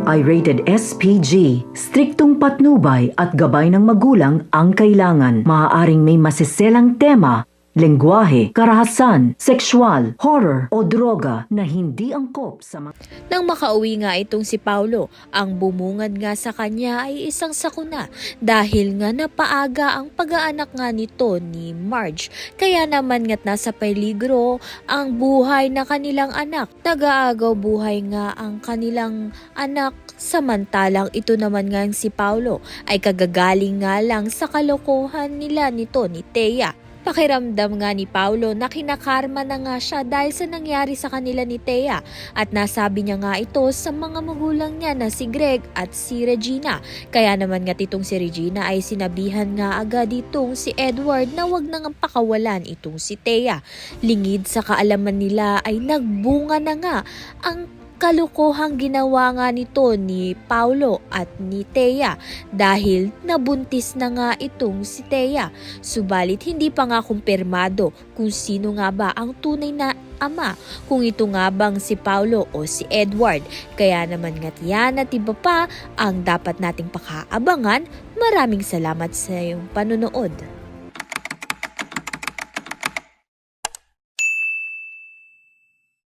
ito ay rated SPG. Striktong patnubay at gabay ng magulang ang kailangan. Maaaring may masiselang tema, lengguwahe, karahasan, sexual, horror o droga na hindi angkop sa mga... Nang makauwi nga itong si Paulo, ang bumungad nga sa kanya ay isang sakuna dahil nga napaaga ang pag-aanak nga nito ni Marge. Kaya naman nga't nasa peligro ang buhay na kanilang anak. Nag-aagaw buhay nga ang kanilang anak, samantalang ito naman nga si Paulo ay kagagaling nga lang sa kalokohan nila nito ni Thea. Pakiramdam nga ni Paulo na kinakarma na nga siya dahil sa nangyari sa kanila ni Thea at nasabi niya nga ito sa mga magulang niya na si Greg at si Regina. Kaya naman nga itong si Regina ay sinabihan nga agad itong si Edward na wag nang pakawalan itong si Thea. Lingid sa kaalaman nila ay nagbunga na nga ang kalukuhang ginawa nga nito ni Paulo at ni Thea dahil nabuntis na nga itong si Thea. Subalit hindi pa nga kumpirmado kung sino nga ba ang tunay na ama, kung ito nga bang si Paulo o si Edward. Kaya naman nga't yan at iba pa ang dapat nating pakaabangan. Maraming salamat sa iyong panonood.